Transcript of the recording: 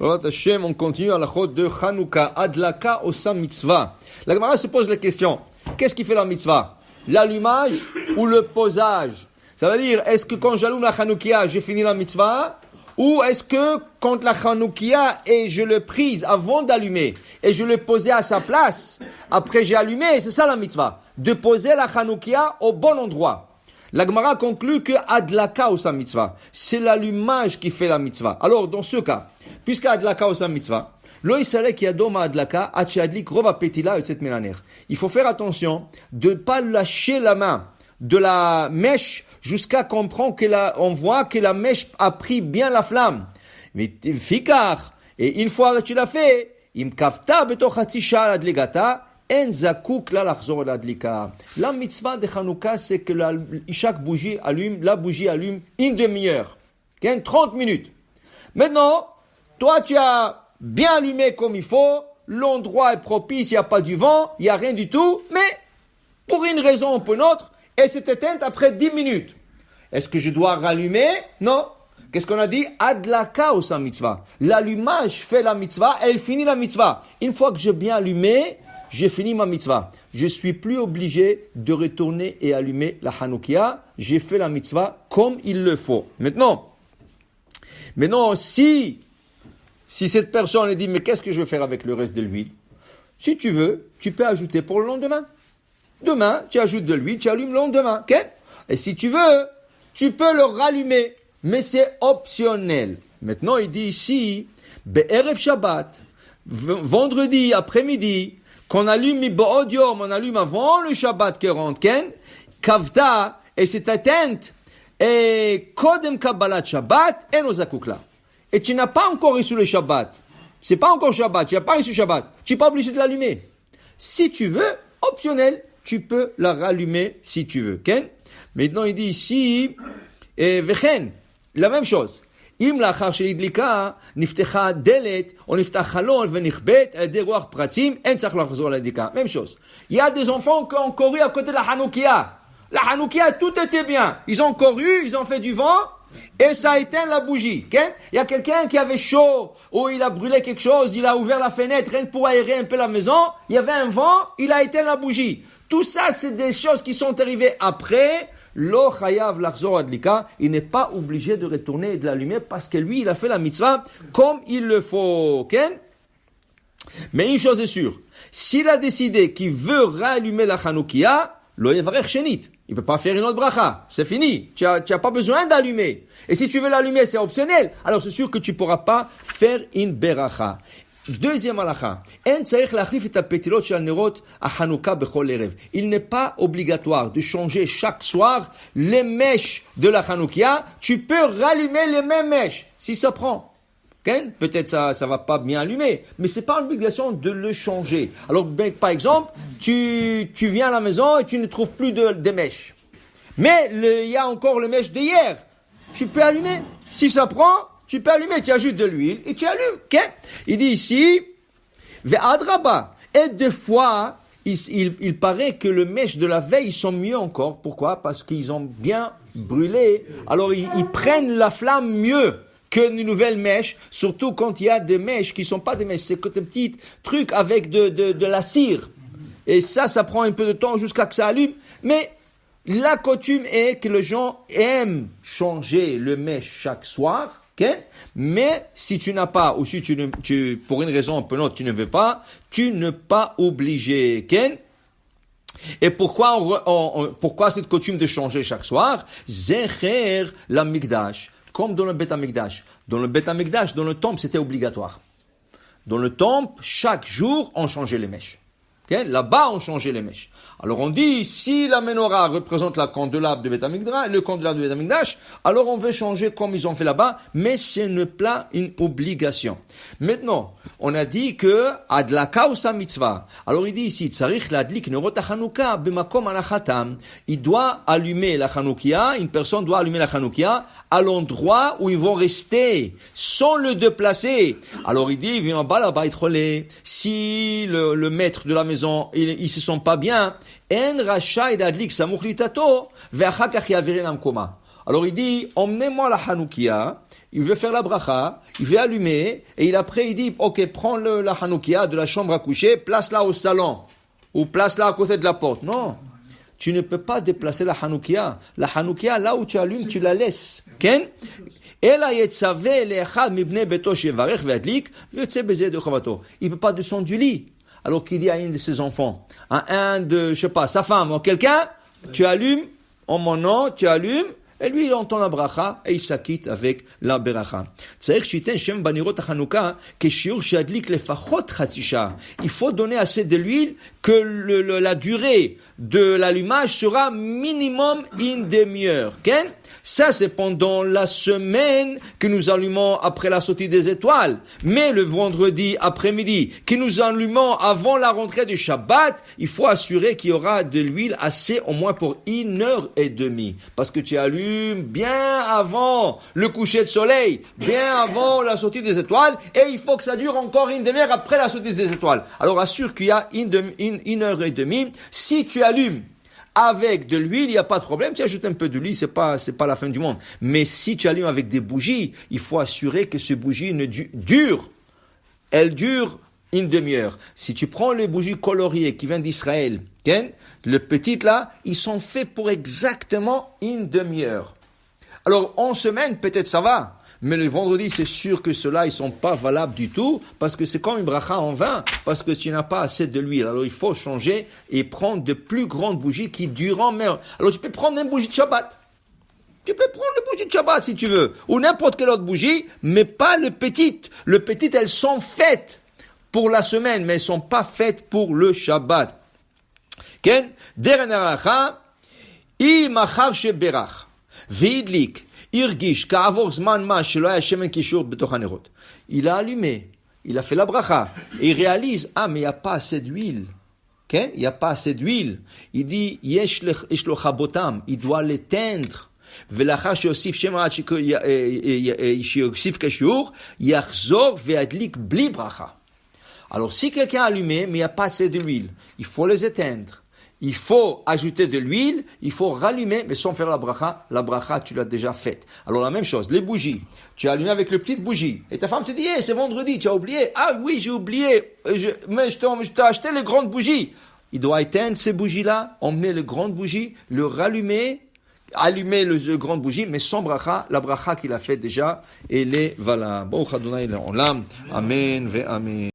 Hashem, on continue à la chôte de Hanouka, Adlaka Osam Mitzvah. La Gemara se pose la question, qu'est-ce qui fait la mitzvah? L'allumage ou le posage? Ça veut dire, est-ce que quand j'allume la Hanoukia, j'ai fini la mitzvah? Ou est-ce que quand la Hanoukia et je le prise avant d'allumer et je le posais à sa place, après j'ai allumé, c'est ça la mitzvah, de poser la Hanoukia au bon endroit. La Gemara conclut que Adlaka Osam Mitzvah, c'est l'allumage qui fait la mitzvah. Alors dans ce cas, puisque Adlaka Osam Mitzvah, Lo Yisarek Yadom Adlaka, Adlik Rova Petila et cette mélaner. Il faut faire attention de ne pas lâcher la main de la mèche jusqu'à comprendre on voit que la mèche a pris bien la flamme. Mais fikar, et une fois que tu l'as fait, im kafta betoch hatzi sha'al adligata, en zakouk la lachzor l'adlika. La mitzvah de Hanouka, c'est que chaque bougie allume une demi-heure, 30 minutes. Maintenant, toi tu as bien allumé comme il faut, l'endroit est propice, il n'y a pas du vent, il n'y a rien du tout, mais pour une raison ou pour une autre, elle s'est éteinte après 10 minutes. Est-ce que je dois rallumer? Non. Qu'est-ce qu'on a dit? Adlaka ou sa mitzvah. L'allumage fait la mitzvah, elle finit la mitzvah. Une fois que j'ai bien allumé, j'ai fini ma mitzvah. Je suis plus obligé de retourner et allumer la Hanoukia. J'ai fait la mitzvah comme il le faut. Maintenant, si cette personne dit, mais qu'est-ce que je vais faire avec le reste de l'huile? Si tu veux, tu peux ajouter pour le lendemain. Demain, tu ajoutes de l'huile, tu allumes le lendemain. Okay? Et si tu veux, tu peux le rallumer. Mais c'est optionnel. Maintenant, il dit ici, Be'erev Shabbat, vendredi après-midi, qu'on allume Mi'ba'od Yom, on allume avant le Shabbat qui rentre, Kavta, et c'est atteinte, et Kodem Kabbalat Shabbat, et nos akoukla. Et tu n'as pas encore reçu le Shabbat. C'est pas encore Shabbat, tu n'as pas reçu le Shabbat. Tu n'es pas obligé de l'allumer. Si tu veux, optionnel, tu peux la rallumer si tu veux. Maintenant, il dit ici, Vechen, la même chose. אם לאחר שהדליקה, נפתחה הדלת, או נפתח חלון ונכבט על ידי רוח פרצים, אין צריך לחזור להדליקה. Même chose. Il y a des enfants qui ont couru à côté de la Hanoukia. La Hanoukia, tout était bien. Ils ont couru, ils ont fait du vent, et ça a éteint la bougie. Okay? Il y a quelqu'un qui avait chaud, ou il a brûlé quelque chose, il a ouvert la fenêtre, rien que pour aérer un peu la maison, il y avait un vent, il a éteint la bougie. Tout ça, c'est des choses qui sont arrivées après. Lo chayav lachzor adlika, il n'est pas obligé de retourner et de l'allumer parce que lui, il a fait la mitzvah comme il le faut. Okay? Mais une chose est sûre, s'il a décidé qu'il veut rallumer la Hanoukia, lo yevarech shenit. Il peut pas faire une autre bracha. C'est fini. Tu as pas besoin d'allumer. Et si tu veux l'allumer, c'est optionnel. Alors c'est sûr que tu pourras pas faire une beracha. Deuxième halakha, il n'est pas obligatoire de changer chaque soir les mèches de la Hanoukia. Tu peux rallumer les mêmes mèches si ça prend. Okay? Peut-être ça va pas bien allumer, mais c'est pas une obligation de le changer. Alors par exemple, tu viens à la maison et tu ne trouves plus de mèches, mais il y a encore le mèche d'hier. Tu peux allumer. Si ça prend, tu peux allumer, tu ajoutes de l'huile et tu allumes. Okay? Il dit ici, ve'adraba. Et des fois, il paraît que le mèche de la veille, ils sont mieux encore. Pourquoi? Parce qu'ils ont bien brûlé. Alors, ils prennent la flamme mieux que une nouvelle mèche, surtout quand il y a des mèches qui sont pas des mèches, c'est que des petits trucs avec de la cire. Et ça prend un peu de temps jusqu'à que ça allume. Mais la coutume est que les gens aiment changer le mèche chaque soir. Okay? Mais si tu n'as pas, ou si tu pour une raison ou pour une autre, tu ne veux pas, tu n'es pas obligé. Okay? Et pourquoi cette coutume de changer chaque soir? Zecher la Mikdash, comme dans le Bet HaMikdash. Dans le Bet HaMikdash, dans le temple, c'était obligatoire. Dans le temple, chaque jour, on changeait les mèches. Okay? Là-bas, on changeait les mèches. Alors on dit, si la menorah représente la candelabre de Bet HaMikdash, le candelabre de Bet HaMikdash, alors on veut changer comme ils ont fait là-bas, mais ce n'est pas une obligation. Maintenant, on a dit que adlaka ou sa mitzvah. Alors il dit ici, tzarich l'adlik nerot ha-Hanouka b'makom anachatam. Il doit allumer la Hanoukia, une personne doit allumer la Hanoukia à l'endroit où ils vont rester, sans le déplacer. Alors il dit, vient bas là-bas, si le maître de la maison, ils se sent pas bien, en rachai d'adlik samuch litato, ve'achar kach yavirin amkoma. Alors il dit, emmenez-moi la Hanoukia, il veut faire la bracha, il veut allumer, et après il dit, ok, prends la Hanoukia de la chambre à coucher, place-la au salon, ou place-la à côté de la porte. Non, tu ne peux pas déplacer la Hanoukia. La Hanoukia, là où tu allumes, tu la laisses. Ken? Il ne peut pas descendre du lit. Alors qu'il dit à un de ses enfants, à un de, je sais pas, sa femme, ou quelqu'un, tu allumes, en mon nom, tu allumes, et lui, il entend la bracha, et il s'acquitte avec la bracha. Il faut donner assez de l'huile que la durée de l'allumage sera minimum une demi-heure. Okay? Ça, c'est pendant la semaine que nous allumons après la sortie des étoiles. Mais le vendredi après-midi, que nous allumons avant la rentrée du Shabbat, il faut assurer qu'il y aura de l'huile assez au moins pour 1h30. Parce que tu allumes bien avant le coucher de soleil, bien avant la sortie des étoiles, et il faut que ça dure encore une demi-heure après la sortie des étoiles. Alors assure qu'il y a 1h30. Si tu allumes avec de l'huile, il n'y a pas de problème. Tu ajoutes un peu de l'huile, c'est pas la fin du monde. Mais si tu allumes avec des bougies, il faut assurer que ces bougies durent une demi-heure. Si tu prends les bougies coloriées qui viennent d'Israël, le petit là, ils sont faits pour exactement une demi-heure. Alors, en semaine, peut-être ça va. Mais le vendredi, c'est sûr que ceux-là, ils sont pas valables du tout, parce que c'est comme une bracha en vain, parce que tu n'as pas assez de l'huile. Alors, il faut changer et prendre de plus grandes bougies qui durent même. Alors, tu peux prendre une bougie de Shabbat. Tu peux prendre le bougie de Shabbat si tu veux, ou n'importe quelle autre bougie, mais pas le petit. Le petit, elles sont faites pour la semaine, mais elles sont pas faites pour le Shabbat. Ken, deren halacha, I machar sheberach, veidlik, irgish, ka'avor zman ma, shelo haya shemen kishur betoch hanerot. Il a allumé, il a fait la bracha, et il réalise, mais il n'y a pas assez d'huile. Il n'y a pas assez d'huile. Il dit, yesh lo chabotam, il doit l'éteindre. ולאחר שיוסיף שם עד שיוסיף כשיעור, יחזור וידליק בלי ברכה. Alors, si quelqu'un a allumé, mais il n'y a pas assez d'huile, il faut les éteindre. Il faut ajouter de l'huile, il faut rallumer, mais sans faire la bracha, tu l'as déjà faite. Alors, la même chose, les bougies. Tu as allumé avec le petite bougie. Et ta femme te dit, c'est vendredi, tu as oublié. Ah oui, j'ai oublié. Mais je t'ai acheté les grandes bougies. Il doit éteindre ces bougies-là, emmener les grandes bougies, le rallumer, allumer le grande bougie, mais sans bracha, la bracha qu'il a faite déjà, elle est valable. Bon, Adonai, Amen, ve Amen.